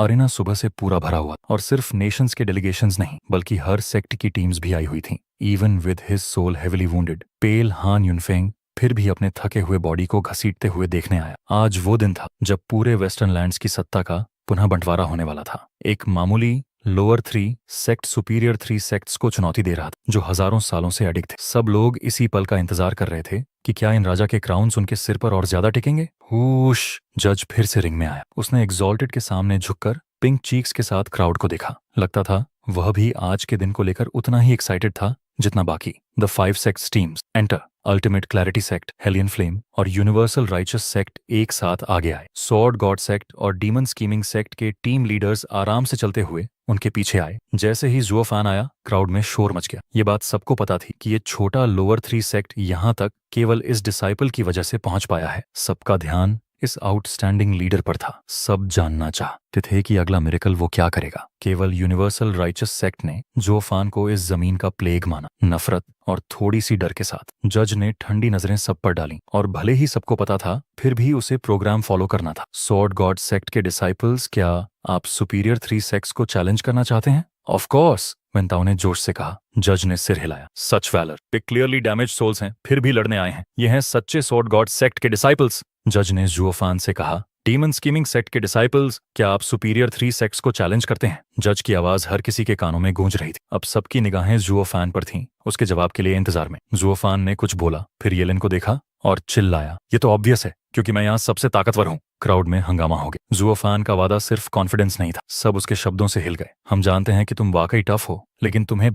Arena सुबह से पूरा भरा हुआ और सिर्फ नेशंस के डेलीगेशंस नहीं बल्कि हर सेक्ट की टीम्स भी आई हुई थीं। Even with his soul heavily wounded, pale Han Yunfeng फिर भी अपने थके हुए बॉडी को घसीटते हुए देखने आया। आज वो दिन था जब पूरे वेस्टर्न लैंड्स की सत्ता का पुनः बंटवारा होने वाला था। एक मामूली लोअर 3 सेक्ट सुपीरियर 3 सेक्ट्स को चुनौती दे रहा था जो हजारों सालों से अडिग थे। सब लोग इसी पल का इंतजार कर रहे थे कि क्या इन राजा के क्राउन्स उनके सिर पर और ज्यादा टिकेंगे। हुश! जज फिर से रिंग में आया। उसने एग्जॉल्टेड के सामने झुककर पिंक चीक्स के साथ क्राउड को देखा। लगता था वह भी आज के दिन को लेकर उतना ही एक्साइटेड था जितना बाकी। The 5 sects teams enter. Ultimate clarity sect, Helion flame और यूनिवर्सल राइचस सेक्ट एक साथ आगे आए। सॉर्ड गॉड सेक्ट और डीमन स्कीमिंग सेक्ट के टीम लीडर्स आराम से चलते हुए उनके पीछे आए। जैसे ही ज़ुओफान आया, क्राउड में शोर मच गया। ये बात सबको पता थी कि ये छोटा लोअर 3 सेक्ट यहाँ तक केवल इस डिसाइपल की वजह से पहुंच पाया है। सबका ध्यान इस आउटस्टैंडिंग लीडर पर था। सब जानना चाहते थे कि अगला मिरेकल वो क्या करेगा। केवल यूनिवर्सल राइचस सेक्ट ने ज़ुओफान को इस जमीन का प्लेग माना, नफरत और थोड़ी सी डर के साथ। जज ने ठंडी नजरें सब पर डाली और भले ही सबको पता था फिर भी उसे प्रोग्राम फॉलो करना था। सॉर्ड गॉड सेक्ट के डिसाइपल्स, क्या आप सुपीरियर 3 सेक्ट्स को चैलेंज करना चाहते हैं? ऑफ कोर्स, वेंताओ ने जोश से कहा। जज ने सिर हिलाया। सच वैलर, ये क्लियरली डैमेज सोल्स हैं, फिर भी लड़ने आए हैं। ये हैं सच्चे सॉर्ड गॉड सेक्ट के डिसाइपल्स। जज ने ज़ुओफान से कहा। डीमन स्कीमिंग सेक्ट के डिसाइपल्स, क्या आप सुपीरियर 3 सेक्ट्स को चैलेंज करते हैं? जज की आवाज हर किसी के कानों में गूंज रही थी। अब सबकी निगाहें ज़ुओफान पर थीं, उसके जवाब के लिए इंतजार में। ज़ुओफान ने कुछ बोला, फिर येलेन को देखा और चिल्लाया, ये तो ऑब्वियस है क्योंकि मैं यहाँ सबसे ताकतवर हूँ। क्राउड में हंगामा हो गया। ज़ुओफान का वादा सिर्फ कॉन्फिडेंस नहीं था, सब उसके शब्दों से हिल गए। हम जानते हैं कि तुम वाकई टफ हो, लेकिन तुम्हें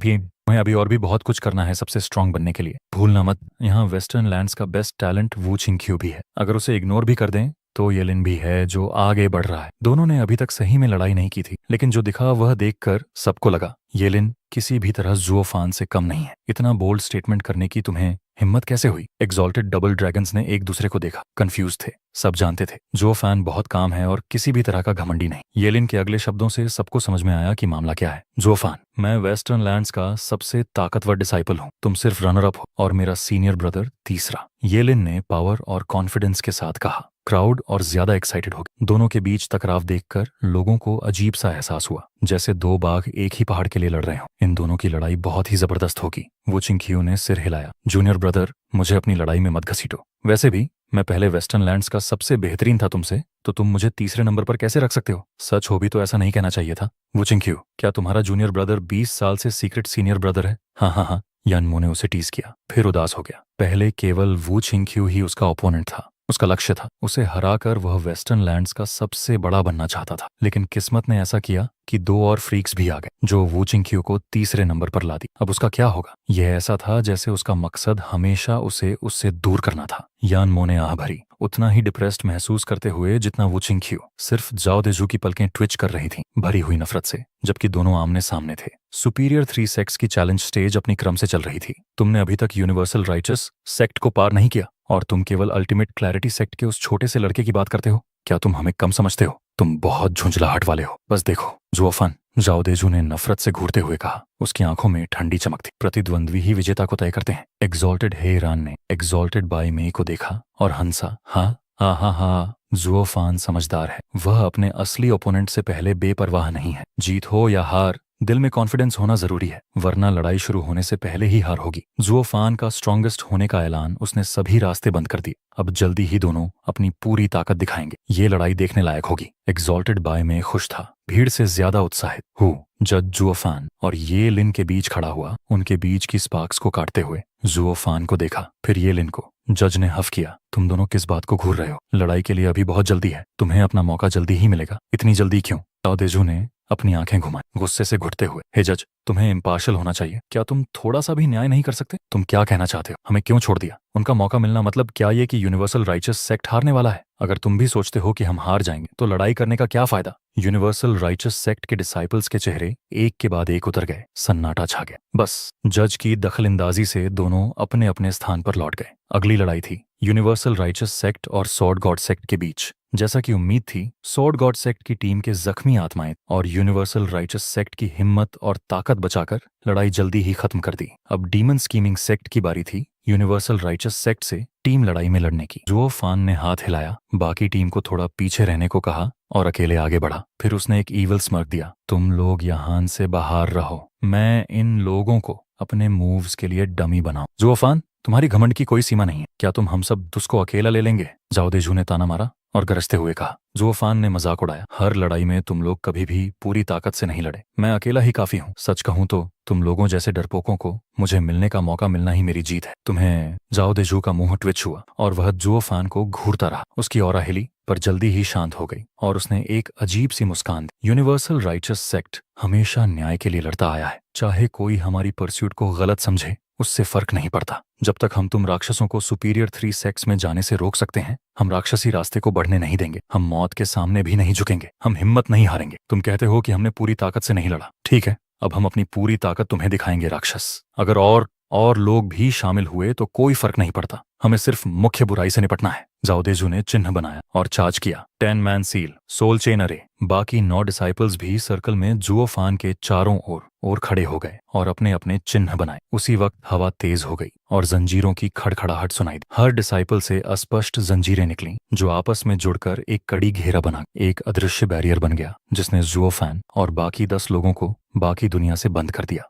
अभी और भी बहुत कुछ करना है सबसे स्ट्रांग बनने के लिए। भूलना मत, यहाँ वेस्टर्न लैंड्स का बेस्ट टैलेंट वू चिंग्क्यू भी है। अगर उसे इग्नोर भी कर दें तो येलिन भी है जो आगे बढ़ रहा है। दोनों ने अभी तक सही में लड़ाई नहीं की थी, लेकिन जो दिखा वह देखकर सबको लगा येलिन किसी भी तरह ज़ुओफान से कम नहीं है। इतना बोल्ड स्टेटमेंट करने की तुम्हें हिम्मत कैसे हुई? एग्जॉल्टेड डबल ड्रैगन्स ने एक दूसरे को देखा, कंफ्यूज थे। सब जानते थे ज़ुओफान बहुत काम है और किसी भी तरह का घमंडी नहीं। येलिन के अगले शब्दों से सबको समझ में आया कि मामला क्या है। ज़ुओफान, मैं वेस्टर्न लैंड्स का सबसे ताकतवर डिसाइपल हूँ, तुम सिर्फ रनर अप हो और मेरा सीनियर ब्रदर तीसरा। येलिन ने पावर और कॉन्फिडेंस के साथ कहा। क्राउड और ज्यादा एक्साइटेड हो गए। दोनों के बीच टकराव देखकर लोगों को अजीब सा एहसास हुआ, जैसे दो बाघ एक ही पहाड़ के लिए लड़ रहे हों। इन दोनों की लड़ाई बहुत ही जबरदस्त होगी। वो चिंग्क्यू ने सिर हिलाया। जूनियर ब्रदर, मुझे अपनी लड़ाई में मत घसीटो। वैसे भी मैं पहले वेस्टर्न लैंड्स का सबसे बेहतरीन था तुमसे, तो तुम मुझे तीसरे नंबर पर कैसे रख सकते हो? सच हो भी तो ऐसा नहीं कहना चाहिए था। वो चिंग्क्यू, क्या तुम्हारा जूनियर ब्रदर 20 साल से सीक्रेट सीनियर ब्रदर है? हाँ हाँ हाँ, यानमो ने उसे टीज किया, फिर उदास हो गया। पहले केवल वू चिंग्क्यू ही उसका ओपोनेंट था, उसका लक्ष्य था। उसे हराकर वह वेस्टर्न लैंड्स का सबसे बड़ा बनना चाहता था। लेकिन किस्मत ने ऐसा किया कि दो और फ्रीक्स भी आ गए जो वू चिंग्क्यू को तीसरे नंबर पर ला दी। अब उसका क्या होगा? यह ऐसा था जैसे उसका मकसद हमेशा उसे उससे दूर करना था। यानमो ने आह भरी, उतना ही डिप्रेस्ड महसूस करते हुए जितना वू चिंग्क्यू। सिर्फ जाओ देजू की पलकें ट्विच कर रही थीं, भरी हुई नफरत से, जबकि दोनों आमने सामने थे। सुपीरियर 3 सेक्ट्स की चैलेंज स्टेज अपनी क्रम से चल रही थी। तुमने अभी तक यूनिवर्सल राइचस सेक्ट को पार नहीं किया और तुम केवल अल्टीमेट क्लैरिटी सेक्ट के उस छोटे से लड़के की बात करते हो। क्या तुम हमें कम समझते हो? तुम बहुत झुंझलाहट वाले हो। बस देखो ज़ुओफान, जाओ देजू ने नफरत से घूरते हुए कहा। उसकी आंखों में ठंडी चमक थी। प्रतिद्वंद्वी ही विजेता को तय करते हैं। एग्जॉल्टेड हेरान ने एग्जॉल्टेड बाय मे को देखा और हंसा। हाँ हाँ, ज़ुओफान समझदार है। वह अपने असली ओपोनेंट से पहले बेपरवाह नहीं है। जीत हो या हार, दिल में कॉन्फिडेंस होना जरूरी है, वरना लड़ाई शुरू होने से पहले ही हार होगी। ज़ुओफान का स्ट्रॉन्गेस्ट होने का ऐलान उसने सभी रास्ते बंद कर दिए। अब जल्दी ही दोनों अपनी पूरी ताकत दिखाएंगे। ये लड़ाई देखने लायक होगी। एग्जॉल्टेड बाय में खुश था, भीड़ से ज्यादा उत्साहित हूँ। जज ज़ुओफान और ये लिन के बीच खड़ा हुआ, उनके बीच की स्पार्क्स को काटते हुए ज़ुओफान को देखा, फिर ये लिन को। जज ने हफ किया। तुम दोनों किस बात को घूर रहे हो? लड़ाई के लिए अभी बहुत जल्दी है। तुम्हें अपना मौका जल्दी ही मिलेगा। इतनी जल्दी क्यों? ताओ देजू ने अपनी आंखें घुमाई, गुस्से से घुटते हुए। हे जज, तुम्हें इम्पार्शियल होना चाहिए। क्या तुम थोड़ा सा भी न्याय नहीं कर सकते? तुम क्या कहना चाहते हो? हमें क्यों छोड़ दिया? उनका मौका मिलना मतलब क्या ये कि यूनिवर्सल राइचस सेक्ट हारने वाला है? अगर तुम भी सोचते हो कि हम हार जाएंगे तो लड़ाई करने का क्या फायदा? यूनिवर्सल राइचस सेक्ट के डिसाइपल्स के चेहरे एक के बाद एक उतर गए। सन्नाटा छा गया। बस जज की दखलंदाजी से दोनों अपने अपने स्थान पर लौट गए। अगली लड़ाई थी यूनिवर्सल राइचस सेक्ट और सॉर्ड गॉड सेक्ट के बीच। जैसा कि उम्मीद थी, सॉर्ड गॉड सेक्ट की टीम के जख्मी आत्माएं और यूनिवर्सल राइचस सेक्ट की हिम्मत और ताकत बचाकर लड़ाई जल्दी ही खत्म कर दी। अब डीमन स्कीमिंग सेक्ट की बारी थी यूनिवर्सल राइचस सेक्ट से टीम लड़ाई में लड़ने की। ज़ुओफान ने हाथ हिलाया, बाकी टीम को थोड़ा पीछे रहने को कहा और अकेले आगे बढ़ा। फिर उसने एक ईवल स्मर्क दिया। तुम लोग यहाँ से बाहर रहो, मैं इन लोगों को अपने मूव्स के लिए डमी बनाऊं। जुओफान, तुम्हारी घमंड की कोई सीमा नहीं है। क्या तुम हम सब उसको अकेला ले लेंगे? जाओ देजू ने ताना मारा और गरजते हुए कहा। जुओफान ने मजाक उड़ाया, हर लड़ाई में तुम लोग कभी भी पूरी ताकत से नहीं लड़े। मैं अकेला ही काफी हूँ। सच कहूँ तो तुम लोगों जैसे डरपोकों को मुझे मिलने का मौका मिलना ही मेरी जीत है। तुम्हें। जाओ देजू का मुंह ट्विच हुआ और वह जुओफान को घूरता रहा। उसकी ऑरा हिली पर जल्दी ही शांत हो गई और उसने एक अजीब सी मुस्कान दी। यूनिवर्सल राइचस सेक्ट हमेशा न्याय के लिए लड़ता आया है। चाहे कोई हमारी परस्यूट को गलत समझे, उससे फर्क नहीं पड़ता। जब तक हम तुम राक्षसों को सुपीरियर 3 सेक्स में जाने से रोक सकते हैं, हम राक्षसी रास्ते को बढ़ने नहीं देंगे। हम मौत के सामने भी नहीं झुकेंगे। हम हिम्मत नहीं हारेंगे। तुम कहते हो कि हमने पूरी ताकत से नहीं लड़ा। ठीक है, अब हम अपनी पूरी ताकत तुम्हें दिखाएंगे राक्षस। अगर और लोग भी शामिल हुए तो कोई फर्क नहीं पड़ता। हमें सिर्फ मुख्य बुराई से निपटना है। जाओदेजू ने चिन्ह बनाया और चार्ज किया। 10 मैन सील, सोल चेन अरे। बाकी 9 डिसाइपल्स भी सर्कल में जुओफान के चारों ओर खड़े हो गए और अपने अपने चिन्ह बनाए। उसी वक्त हवा तेज हो गई और जंजीरों की खड़खड़ाहट सुनाई दी। हर डिसाइपल से अस्पष्ट जंजीरें निकली जो आपस में जुड़कर एक कड़ी घेरा बना। एक अदृश्य बैरियर बन गया जिसने जुओफान और बाकी 10 लोगों को बाकी दुनिया से बंद कर दिया।